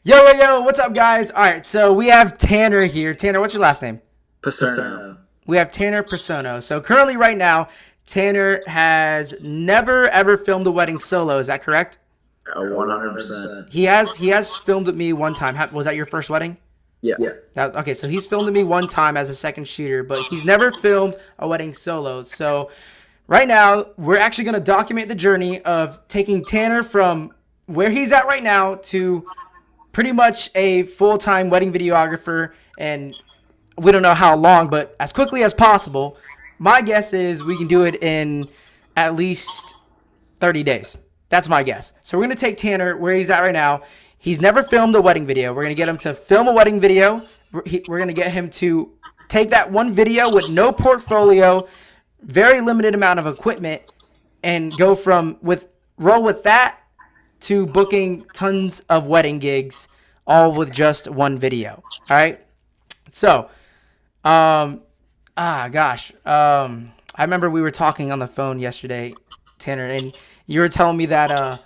Yo, what's up, guys? All right, so we have Tanner here. Tanner, what's your last name? Paserno. We have Tanner Persono. So currently, right now, Tanner has never ever filmed a wedding solo. Is that correct? 100%. He has filmed with me one time. Was that your first wedding? Yeah. Okay, so he's filmed with me one time as a second shooter, but he's never filmed a wedding solo. So right now, we're actually going to document the journey of taking Tanner from where he's at right now to pretty much a full-time wedding videographer, and we don't know how long, but as quickly as possible. My guess is we can do it in at least 30 days. That's my guess. So we're going to take Tanner where he's at right now. He's never filmed a wedding video. We're going to get him to film a wedding video. We're going to get him to take that one video with no portfolio, very limited amount of equipment, and go from roll with that to booking tons of wedding gigs, all with just one video. All right. So, I remember we were talking on the phone yesterday, Tanner, and you were telling me that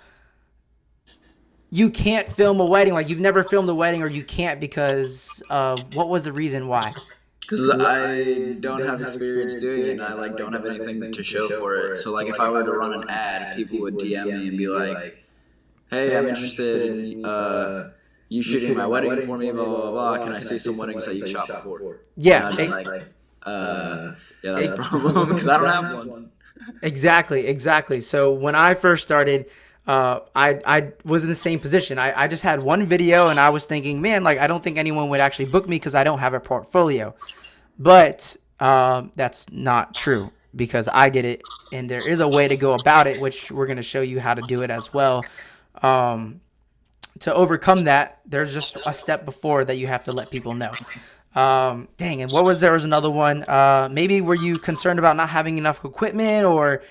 you can't film a wedding, like you've never filmed a wedding, or you can't because of what was the reason why? Because I don't have experience doing it, and I don't have anything to show for it. So if I were to run an ad, people would DM me and be like, "Hey, I'm interested in you shooting my wedding for me, blah blah blah. Can I see some weddings that you shot before?" And Yeah, I'd be like, yeah, that's a problem because I don't have one." exactly. So when I first started, I was in the same position. I just had one video, and I was thinking, man, like I don't think anyone would actually book me because I don't have a portfolio. But that's not true because I did it, and there is a way to go about it, which we're going to show you how to do it as well. To overcome that, there's just a step before that you have to let people know. Dang, and there was another one. Maybe were you concerned about not having enough equipment or?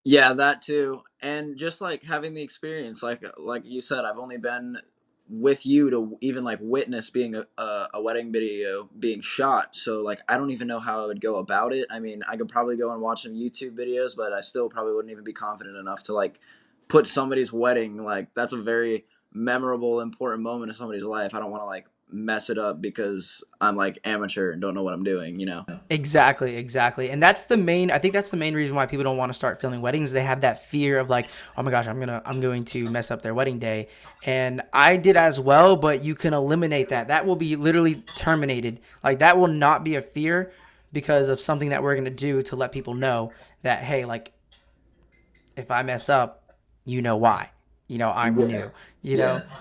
Yeah, that too. And just having the experience, like you said, I've only been with you to even witness being a wedding video being shot. So I don't even know how I would go about it. I mean, I could probably go and watch some YouTube videos, but I still probably wouldn't even be confident enough to put somebody's wedding, that's a very memorable, important moment in somebody's life. I don't want to mess it up because I'm amateur and don't know what I'm doing. Exactly. And I think that's the main reason why people don't want to start filming weddings. They have that fear of like, oh my gosh, I'm going to mess up their wedding day. And I did as well, but you can eliminate that. That will be literally terminated. Like that will not be a fear because of something that we're going to do to let people know that, hey, like if I mess up, you know why. I'm new.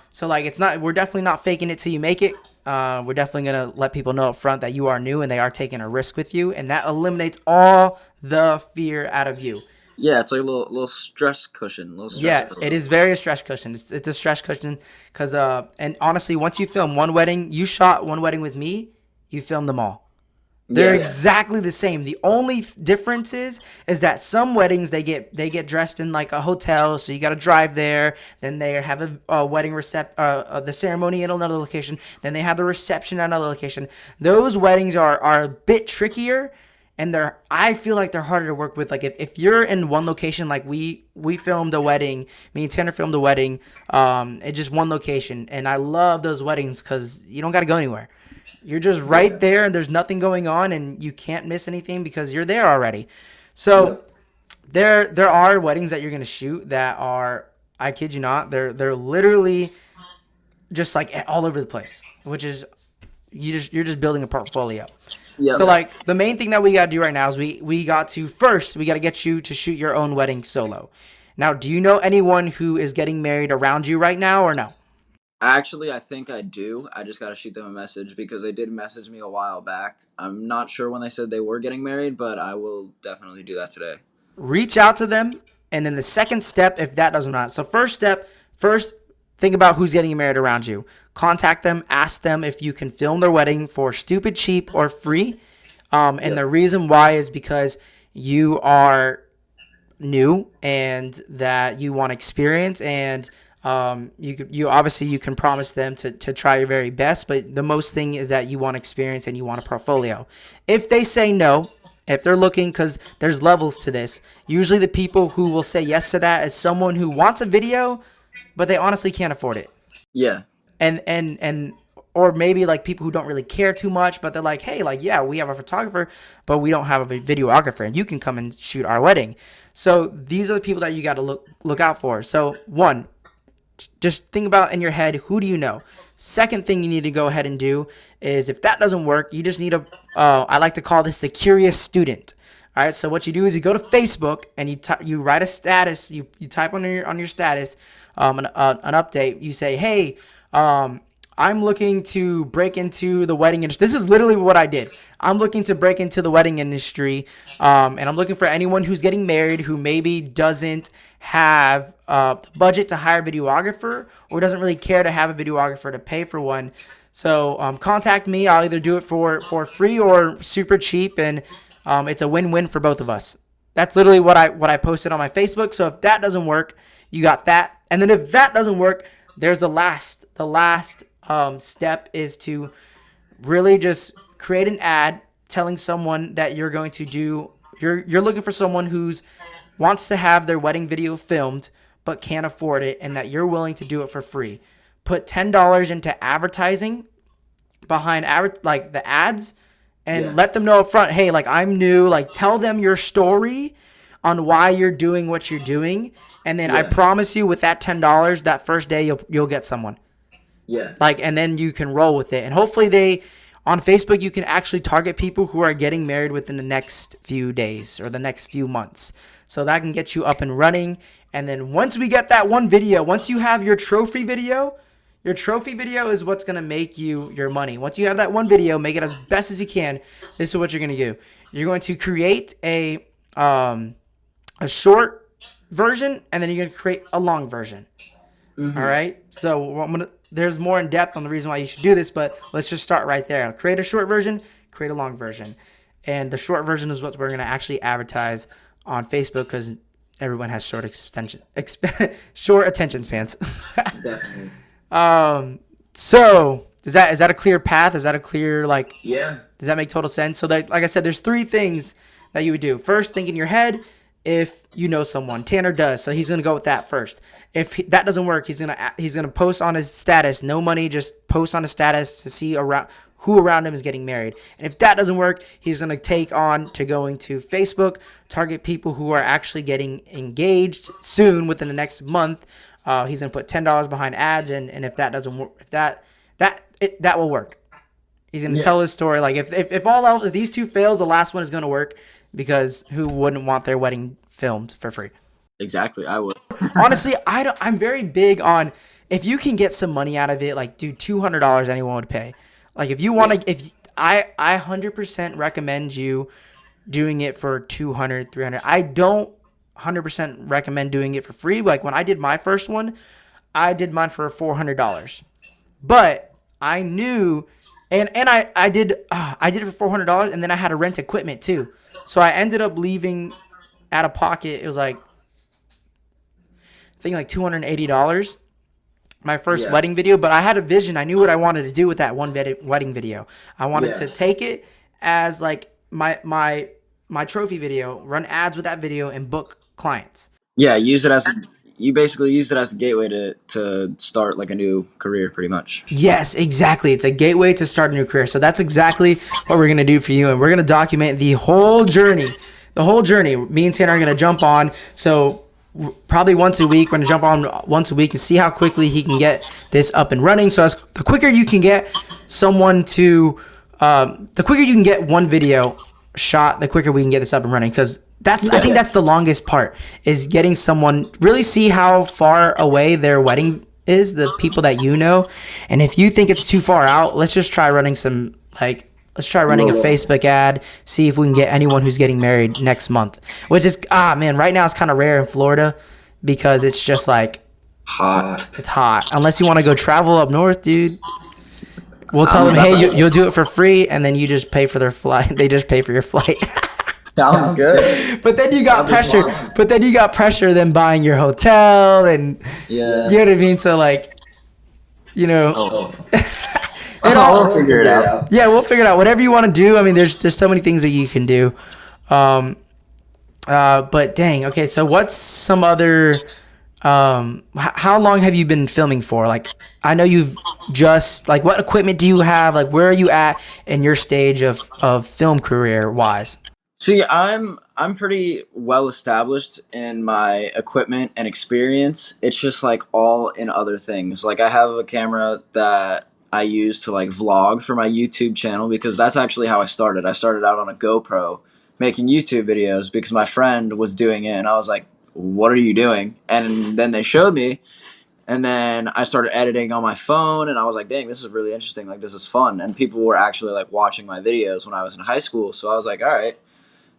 So we're definitely not faking it till you make it. We're definitely gonna let people know up front that you are new and they are taking a risk with you, and that eliminates all the fear out of you. Yeah, it's like a little stress cushion, little stress. Yeah, it is very a stress cushion. It's a stress cushion because and honestly, once you film one wedding, you shot one wedding with me, you filmed them all. They're exactly the same. The only difference is that some weddings they get dressed in like a hotel, so you got to drive there. Then they have a wedding the ceremony at another location. Then they have the reception at another location. Those weddings are a bit trickier, and I feel like they're harder to work with. Like if you're in one location, like we filmed a wedding, me and Tanner filmed a wedding, it's just one location, and I love those weddings because you don't got to go anywhere. You're just right there, and there's nothing going on, and you can't miss anything because you're there already. So there are weddings that you're gonna shoot that are, I kid you not, they're literally just like all over the place, which is you're just building a portfolio. Yeah. So the main thing that we gotta do right now is we got to get you to shoot your own wedding solo. Now, do you know anyone who is getting married around you right now or no? Actually, I think I do. I just got to shoot them a message because they did message me a while back. I'm not sure when they said they were getting married, but I will definitely do that today. Reach out to them, and then the second step, if that doesn't matter. So first think about who's getting married around you. Contact them, ask them if you can film their wedding for stupid cheap or free. And the reason why is because you are new and that you want experience, and you obviously you can promise them to try your very best, but the most thing is that you want experience and you want a portfolio. If they say no, if they're looking, because there's levels to this, usually the people who will say yes to that is someone who wants a video, but they honestly can't afford it. Yeah. and or maybe like people who don't really care too much, but they're like, hey, like, yeah, we have a photographer, but we don't have a videographer, and you can come and shoot our wedding. So these are the people that you got to look out for. So one, just think about in your head, who do you know? Second thing you need to go ahead and do is, if that doesn't work, you just need a, I like to call this the curious student. All right, so what you do is you go to Facebook and you write a status, you type on your status, an update. You say, hey, I'm looking to break into the wedding industry. This is literally what I did. I'm looking to break into the wedding industry, and I'm looking for anyone who's getting married who maybe doesn't have the budget to hire a videographer, or doesn't really care to have a videographer to pay for one. So contact me. I'll either do it for free or super cheap, and it's a win-win for both of us. That's literally what I posted on my Facebook. So if that doesn't work, you got that. And then if that doesn't work, there's the last step is to really just create an ad telling someone that you're going to do. You're looking for someone who's wants to have their wedding video filmed but can't afford it, and that you're willing to do it for free. Put $10 into advertising behind like the ads, and let them know up front, hey, like, I'm new. Like, tell them your story on why you're doing what you're doing, and then I promise you, with that $10, that first day you'll get someone. Yeah. Like, and then you can roll with it, and hopefully on Facebook you can actually target people who are getting married within the next few days or the next few months. So that can get you up and running. And then once we get that one video, once you have your trophy video is what's going to make you your money. Once you have that one video, make it as best as you can. This is what you're going to do. You're going to create a short version, and then you're going to create a long version. Mm-hmm. All right. So there's more in depth on the reason why you should do this, but let's just start right there. Create a short version, create a long version. And the short version is what we're going to actually advertise on Facebook, because everyone has short attention spans. Definitely. So is that a clear path? Is that a clear, like, yeah, does that make total sense? So that, like I said, there's three things that you would do. First, think in your head. If you know someone, Tanner does, so he's gonna go with that first. If that doesn't work, he's gonna post on his status, no money, just post on his status to see who around him is getting married. And if that doesn't work, he's gonna take on to going to Facebook, target people who are actually getting engaged soon within the next month. He's gonna put $10 behind ads, and if that doesn't work, if that will work. He's gonna tell his story. Like, if all else, if these two fails, the last one is gonna work, because who wouldn't want their wedding filmed for free? Exactly, I would. Honestly, I'm very big on, if you can get some money out of it, like, dude, $200 anyone would pay. Like, if you want to, I 100% recommend you doing it for $200, $300. I don't 100% recommend doing it for free. Like, when I did my first one, I did mine for $400, but I knew. And I did it for $400, and then I had to rent equipment too. So I ended up leaving out of pocket. It was like, I think like $280, my first wedding video. But I had a vision. I knew what I wanted to do with that one wedding video. I wanted to take it as like my trophy video, run ads with that video, and book clients. Yeah, you basically used it as a gateway to start like a new career, pretty much. Yes, exactly. It's a gateway to start a new career. So that's exactly what we're going to do for you. And we're going to document the whole journey. Me and Tanner are going to jump on. So probably once a week, we're going to jump on once a week and see how quickly he can get this up and running. So the quicker you can get someone to, the quicker you can get one video shot, the quicker we can get this up and running. Because I think that's the longest part, is getting someone really see how far away their wedding is, the people that you know. And if you think it's too far out, let's try running a Facebook ad, see if we can get anyone who's getting married next month. Which is, man, right now it's kind of rare in Florida, because it's just like hot. It's hot. Unless you want to go travel up north, dude. We'll tell them, hey, you'll do it for free, and then you just pay for their flight. They just pay for your flight. Sounds good. But then you got pressure. But then you got pressure then buying your hotel, and you know what I mean. So, like, you know, we'll figure it out. Yeah, we'll figure it out. Whatever you want to do. I mean, there's so many things that you can do. But dang, okay. So what's some other? How long have you been filming for? Like, I know you've just like what equipment do you have? Like where are you at in your stage of film career wise? See, I'm pretty well established in my equipment and experience. It's just like all in other things. Like I have a camera that I use to like vlog for my YouTube channel because that's actually how I started. I started out on a GoPro making YouTube videos because my friend was doing it and I was like, "What are you doing?" And then they showed me and then I started editing on my phone and I was like, "Dang, this is really interesting. Like this is fun." And people were actually like watching my videos when I was in high school. So I was like, "All right,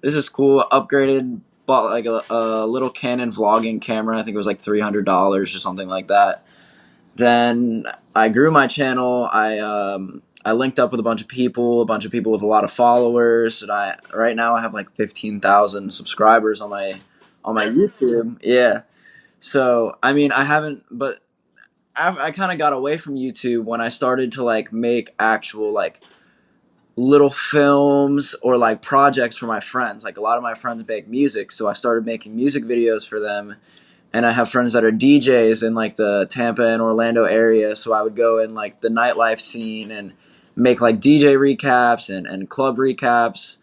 this is cool." Upgraded, bought like a little Canon vlogging camera. I think it was like $300 or something like that. Then I grew my channel. I linked up with a bunch of people with a lot of followers, and I right now I have like 15,000 subscribers on my YouTube. Yeah. So I mean I haven't, but I kind of got away from YouTube when I started to like make actual like little films or like projects for my friends. Like a lot of my friends make music, so I started making music videos for them. And I have friends that are DJs in like the Tampa and Orlando area, so I would go in like the nightlife scene and make like DJ recaps and club recaps.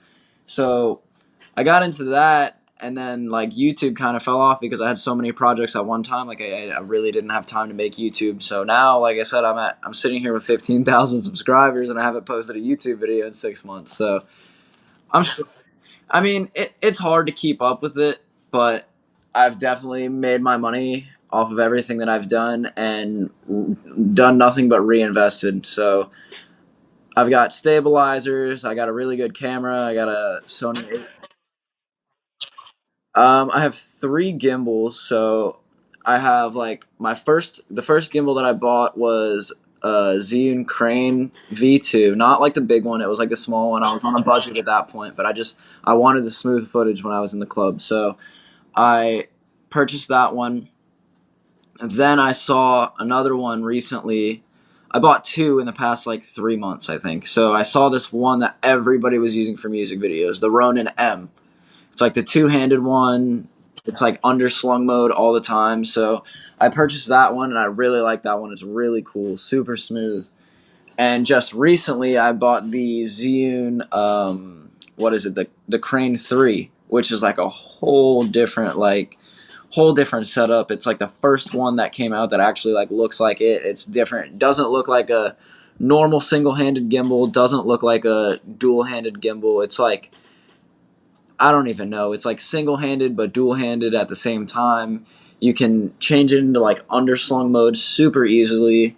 So I got into that, and then like YouTube kind of fell off because I had so many projects at one time. Like I really didn't have time to make YouTube. So now, like I said, I'm sitting here with 15,000 subscribers, and I haven't posted a YouTube video in 6 months. So I'm I mean it's hard to keep up with it, but I've definitely made my money off of everything that I've done and done nothing but reinvested. So I've got stabilizers. I got a really good camera. I got a Sony. I have three gimbals. So I have like the first gimbal that I bought was a Zhiyun Crane V2, not like the big one. It was like the small one. I was on a budget at that point, but I wanted the smooth footage when I was in the club. So I purchased that one. And then I saw another one recently. I bought two in the past like 3 months, I think. So I saw this one that everybody was using for music videos, the Ronin M. It's like the two-handed one. It's like underslung mode all the time. So I purchased that one and I really like that one. It's really cool, super smooth. And just recently I bought the Zhiyun what is it? The Crane 3, which is like a whole different setup. It's like the first one that came out that actually like looks like it. It's different. It doesn't look like a normal single-handed gimbal, doesn't look like a dual-handed gimbal. It's like I don't even know. It's like single-handed but dual-handed at the same time. You can change it into like underslung mode super easily.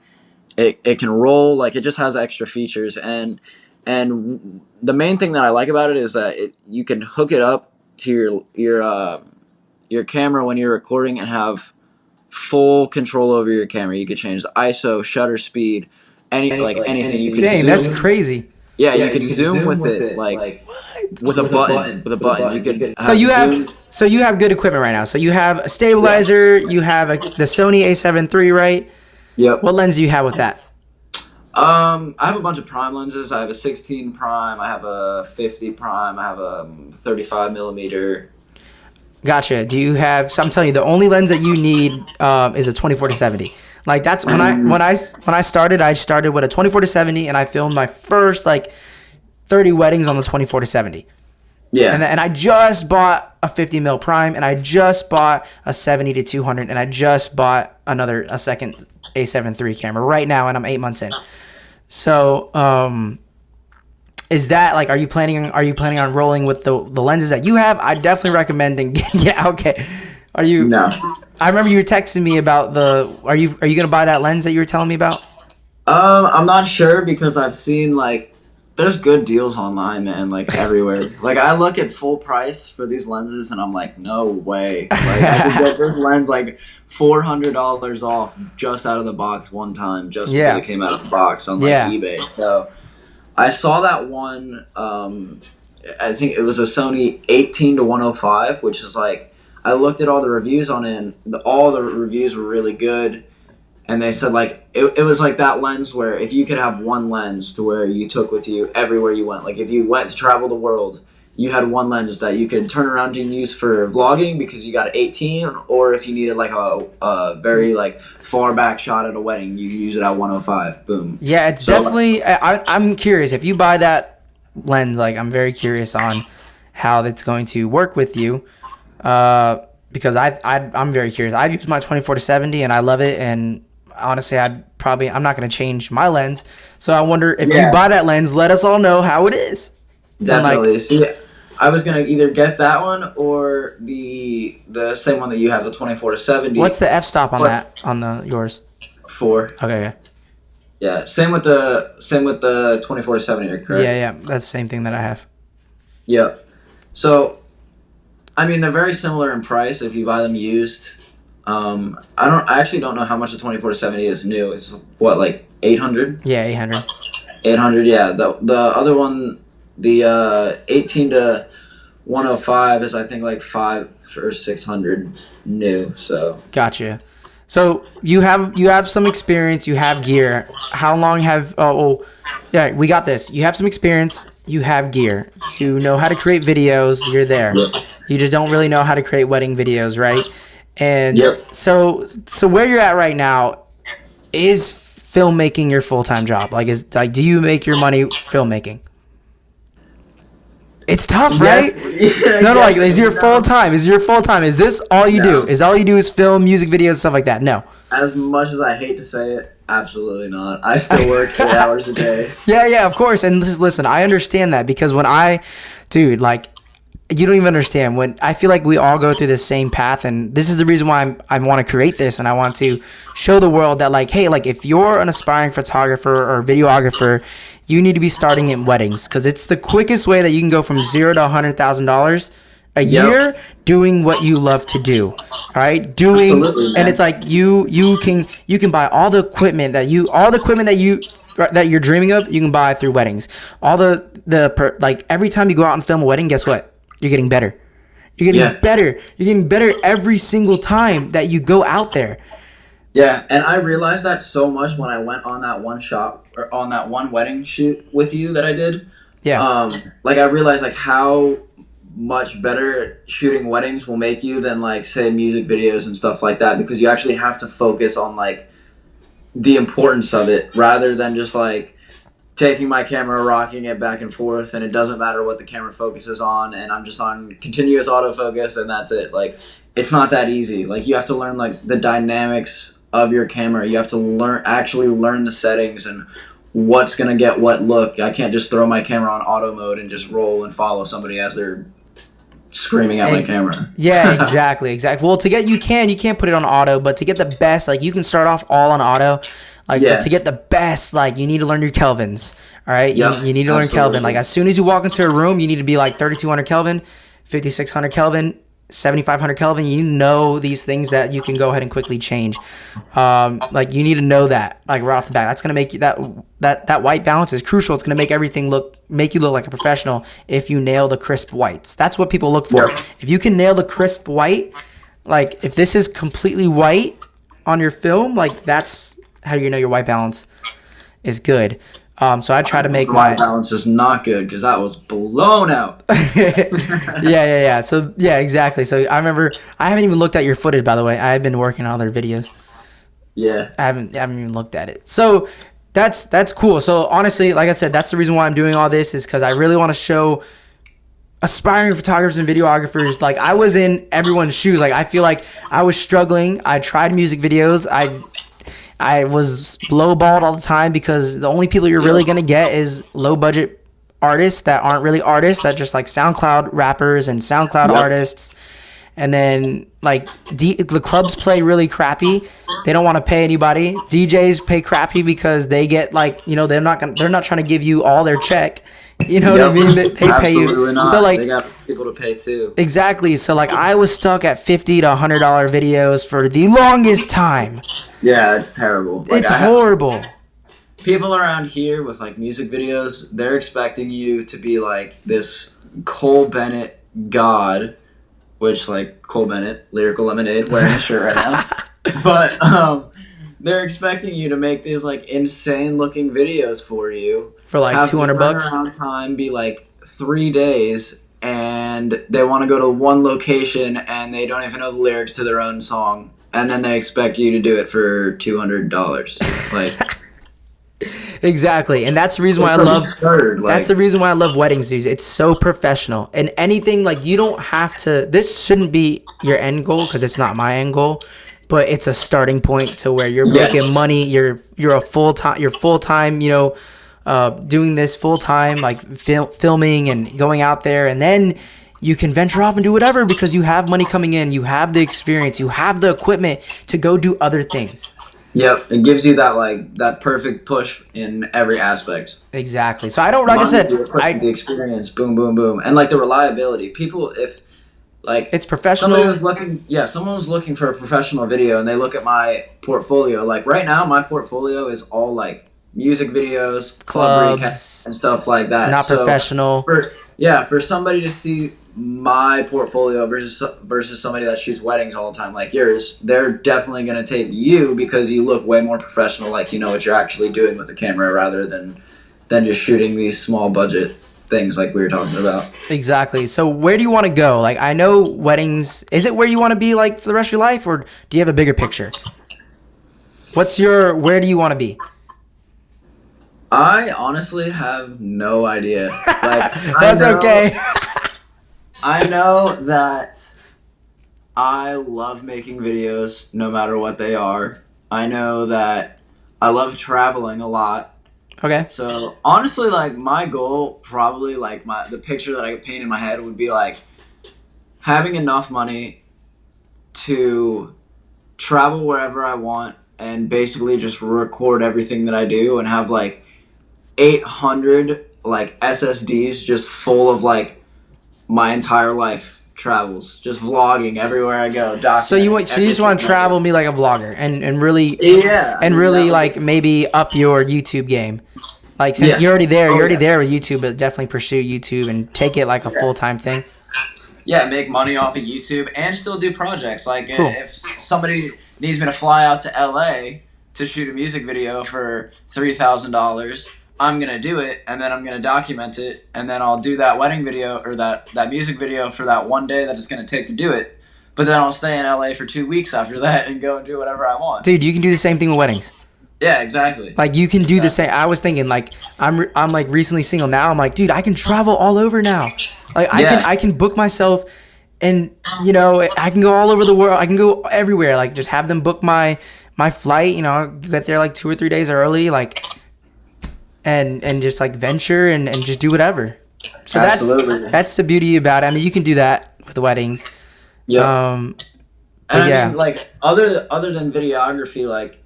It can roll, like it just has extra features, and the main thing that I like about it is that you can hook it up to your camera when you're recording and have full control over your camera. You could change the ISO, shutter speed, anything. You could Dang, that's zoom. crazy. Yeah, you could zoom with it like with a button. With a button, you could So have zoom. you have good equipment right now. So you have a stabilizer, you have the Sony A7 III, right? Yep. What lens do you have with that? I have a bunch of prime lenses. I have a 16 prime. I have a 50 prime. I have a 35 millimeter. Gotcha. Do you have? So I'm telling you, the only lens that you need is a 24 to 70. Like that's when I started. I started with a 24 to 70, and I filmed my first like 30 weddings on the 24 to 70. Yeah. And I just bought a 50 mil prime, and I just bought a 70 to 200, and I just bought a second A7 III camera right now, and I'm 8 months in. So, is that like, are you planning on rolling with the lenses that you have? I definitely recommend and yeah, okay. Are you? No. I remember you were texting me about are you gonna buy that lens that you were telling me about? I'm not sure because I've seen like there's good deals online, man, like everywhere. Like I look at full price for these lenses and I'm like, no way. Like I could get this lens like $400 off just out of the box one time, just because Yeah. it came out of the box on like Yeah. eBay. So I saw that one. I think it was a Sony 18 to 105, which is like I looked at all the reviews on it, and all the reviews were really good. And they said like it was like that lens where if you could have one lens to where you took with you everywhere you went, like if you went to travel the world you had one lens that you could turn around and use for vlogging because you got an 18, or if you needed like a very like far back shot at a wedding, you could use it at 105. Boom. Yeah, it's So definitely. I'm curious if you buy that lens. Like, I'm very curious on how that's going to work with you, because I'm very curious. I've used my 24-70 and I love it. And honestly, I'm not going to change my lens. So I wonder if you buy that lens, let us all know how it is. definitely. Like, See, I was gonna either get that one or the same one that you have, the 24-70. what's the f-stop on that on the yours? 4. Okay, yeah. Yeah, same with the 24-70, correct? Yeah, that's the same thing that I have. Yep. So, I mean, they're very similar in price if you buy them used. I actually don't know how much the 24-70 is new. It's what, like 800? Yeah, 800. 800, yeah. The other one, the 18 to 105 is I think like 5 or 600 new. So Gotcha. So you have some experience. You have gear. How long have? Yeah, we got this. You have some experience. You have gear. You know how to create videos. You're there. Yep. You just don't really know how to create wedding videos, right? And Yep. so where you're at right now, is filmmaking your full-time job? Do you make your money filmmaking? It's tough, right? Yeah, No, like, yes, is your full time? Is this all you do? Is all you do is film music videos, stuff like that? No. As much as I hate to say it, absolutely not. I still work 8 hours a day. Yeah, of course. And listen, I understand that because dude, like, you don't even understand. When I feel like we all go through the same path, and this is the reason why I want to create this, and I want to show the world that, like, hey, like, if you're an aspiring photographer or videographer, you need to be starting in weddings because it's the quickest way that you can go from $0 to $100,000 a year doing what you love to do. All right, Absolutely, man. and it's like you can buy all the equipment that you're dreaming of. You can buy through weddings. All like every time you go out and film a wedding, guess what? You're getting better. You're getting better. You're getting better every single time that you go out there. Yeah, and I realized that so much when I went on that one shop or on that one wedding shoot with you that I did. Yeah. Like I realized like how much better shooting weddings will make you than like say music videos and stuff like that because you actually have to focus on like the importance of it rather than just like taking my camera, rocking it back and forth, and it doesn't matter what the camera focuses on, and I'm just on continuous autofocus, and that's it. Like, it's not that easy. Like, you have to learn, like, the dynamics of your camera. You have to actually learn the settings and what's going to get what look. I can't just throw my camera on auto mode and just roll and follow somebody as they're screaming at my camera. Yeah, exactly. Well, you can't put it on auto, but to get the best, like, you can start off all on auto. Like, but to get the best, like, you need to learn your kelvins, all right? You need to learn Kelvin. Like, as soon as you walk into a room, you need to be, like, 3,200 Kelvin, 5,600 Kelvin, 7,500 Kelvin. You need to know these things that you can go ahead and quickly change. Like, you need to know that, like, right off the bat. That's going to make you, that white balance is crucial. It's going to make everything make you look like a professional if you nail the crisp whites. That's what people look for. Yep. If you can nail the crisp white, like, if this is completely white on your film, like, that's how you know your white balance is good. So I try to make my white balance is not good because that was blown out. Yeah. So yeah, exactly. So I remember I haven't even looked at your footage, by the way. I've been working on other videos. Yeah, I haven't even looked at it. So that's cool. So honestly, like I said, that's the reason why I'm doing all this is because I really want to show aspiring photographers and videographers. Like, I was in everyone's shoes. Like, I feel like I was struggling. I tried music videos. I was lowballed all the time because the only people you're really going to get is low budget artists that aren't really artists, that just like SoundCloud rappers and SoundCloud artists. And then like the clubs play really crappy. They don't want to pay anybody. DJs pay crappy because they get like, they're not trying to give you all their check. You know what I mean? They pay you. Not. So like, they got people to pay too. Exactly. So like, I was stuck at $50 to $100 videos for the longest time. Yeah, it's terrible. Like, it's horrible. People around here with like music videos, they're expecting you to be like this Cole Bennett god, which like Cole Bennett, Lyrical Lemonade, wearing a shirt right now. But they're expecting you to make these like insane looking videos for you for like $200. Turnaround time be like 3 days, and they want to go to one location and they don't even know the lyrics to their own song, and then they expect you to do it for $200. Like, Exactly, and that's the reason why I it's love. absurd. That's Like, the reason why I love weddings, dude. It's so professional, and anything like you don't have to. This shouldn't be your end goal because it's not my end goal, but it's a starting point to where you're making yes. money. You're a full time. You're full time. Doing this full time, like filming and going out there, and then you can venture off and do whatever because you have money coming in. You have the experience. You have the equipment to go do other things. Yep, it gives you that like that perfect push in every aspect. Exactly. So I don't. Like I Money, said, the equipment, the experience, boom, boom, boom, and like the reliability. People, if like it's somebody professional. was looking, yeah, someone was looking for a professional video, and they look at my portfolio. Like right now, my portfolio is all like music videos, club recaps, Clubs, and stuff like that. not So professional. for somebody to see my portfolio versus somebody that shoots weddings all the time like yours, they're definitely going to take you because you look way more professional, like you know what you're actually doing with the camera rather than just shooting these small budget things like we were talking about. Exactly. So where do you want to go? Like I know weddings. Is it where you want to be like for the rest of your life, or do you have a bigger picture? Where do you want to be? I honestly have no idea. Like That's okay. I know that I love making videos no matter what they are. I know that I love traveling a lot. Okay. So honestly, like my goal, probably like the picture that I could paint in my head would be like having enough money to travel wherever I want and basically just record everything that I do and have like 800 like SSDs just full of like my entire life travels, just vlogging everywhere I go, So you documenting just want to everything. travel and be like a vlogger and really Yeah, I and mean, really that would like maybe up your YouTube game. Like since yes. you're already there, Oh, you're already yeah. there with YouTube, but definitely pursue YouTube and take it like a Yeah. full-time thing. Yeah, make money off of YouTube and still do projects. Like Cool. if somebody needs me to fly out to LA to shoot a music video for $3,000, I'm gonna do it, and then I'm gonna document it, and then I'll do that wedding video or that music video for that one day that it's gonna take to do it. But then I'll stay in LA for 2 weeks after that and go and do whatever I want. Dude, you can do the same thing with weddings. Yeah, exactly. Like you can do the same. I was thinking like I'm like recently single now. I'm like, dude, I can travel all over now. Like I can book myself, and I can go all over the world. I can go everywhere. Like just have them book my flight. Get there like 2 or 3 days early. Like and just like venture and just do whatever. So Absolutely. that's the beauty about it. I mean, you can do that with weddings. Yeah. And I mean, like other than videography, like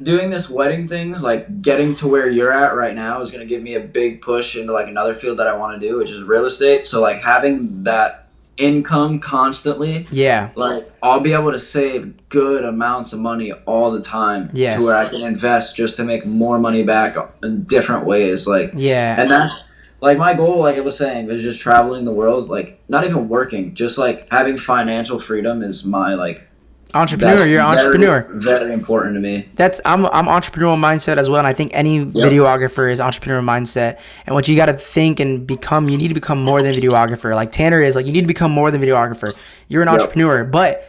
doing this wedding things, like getting to where you're at right now is going to give me a big push into like another field that I want to do, which is real estate. So like having that income constantly, yeah, like I'll be able to save good amounts of money all the time. Yes. To where I can invest just to make more money back in different ways. Like, yeah. And that's like my goal, like I was saying, is just traveling the world, like not even working, just like having financial freedom is my like entrepreneur. You're an entrepreneur. Very important to me. I'm entrepreneurial mindset as well, and I think any videographer is entrepreneurial mindset. And what you got to think and become, you need to become more than videographer. Like Tanner is, like you need to become more than videographer. You're an entrepreneur, but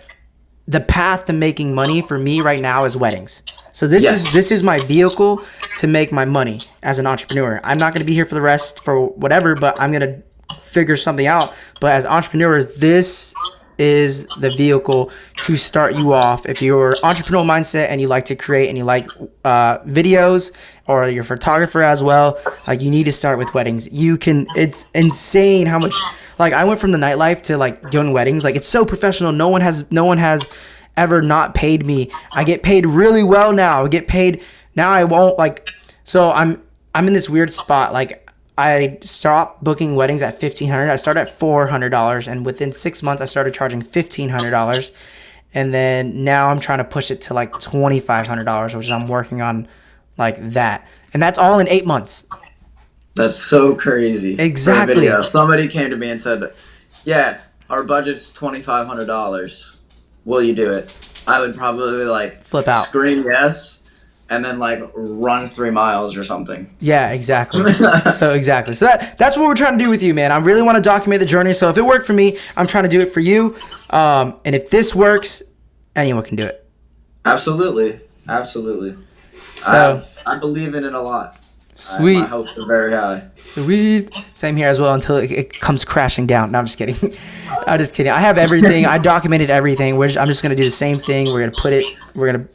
the path to making money for me right now is weddings. So this is my vehicle to make my money as an entrepreneur. I'm not going to be here for the rest for whatever, but I'm going to figure something out. But as entrepreneurs, this is the vehicle to start you off. If you're entrepreneurial mindset and you like to create and you like videos, or you're a photographer as well, like you need to start with weddings. It's insane how much, like I went from the nightlife to like doing weddings. Like it's so professional. No one has ever not paid me. I get paid really well now. I get paid now. I won't like, so I'm in this weird spot. Like I stopped booking weddings at $1,500. I started at $400, and within 6 months, I started charging $1,500, and then now I'm trying to push it to like $2,500, which I'm working on like that, and that's all in 8 months. That's so crazy. Exactly. Somebody came to me and said, "Yeah, our budget's $2,500. Will you do it?" I would probably like flip out, scream yes. and then like run 3 miles or something. Yeah, exactly. So that's what we're trying to do with you, man. I really want to document the journey. So if it worked for me, I'm trying to do it for you. And if this works, anyone can do it. Absolutely. So I believe in it a lot. sweet. My hopes are very high. Sweet. Same here as well until it comes crashing down. No, I'm just kidding. I'm just kidding. I have everything. I documented everything. I'm just gonna do the same thing. We're gonna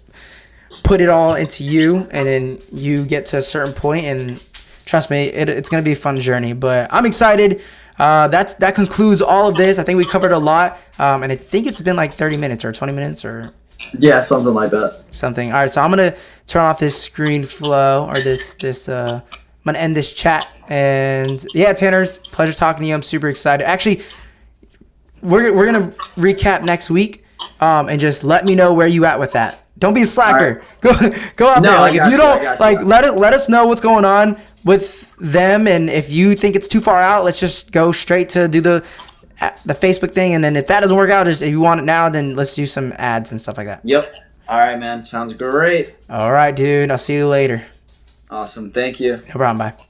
put it all into you, and then you get to a certain point, and trust me, it's gonna be a fun journey. But I'm excited. That concludes all of this. I think we covered a lot, and I think it's been like 30 minutes or 20 minutes or Yeah, something like that. something. All right, so I'm gonna turn off this screen flow or this. I'm gonna end this chat. And yeah, Tanner, pleasure talking to you. I'm super excited. Actually, we're gonna recap next week, and just let me know where you at with that. Don't be a slacker. Right. Go out there. Like if you don't like, let us know what's going on with them, and if you think it's too far out, let's just go straight to do the Facebook thing. And then if that doesn't work out, just if you want it now, then let's do some ads and stuff like that. Yep. All right, man. Sounds great. All right, dude. I'll see you later. Awesome. Thank you. No problem. Bye.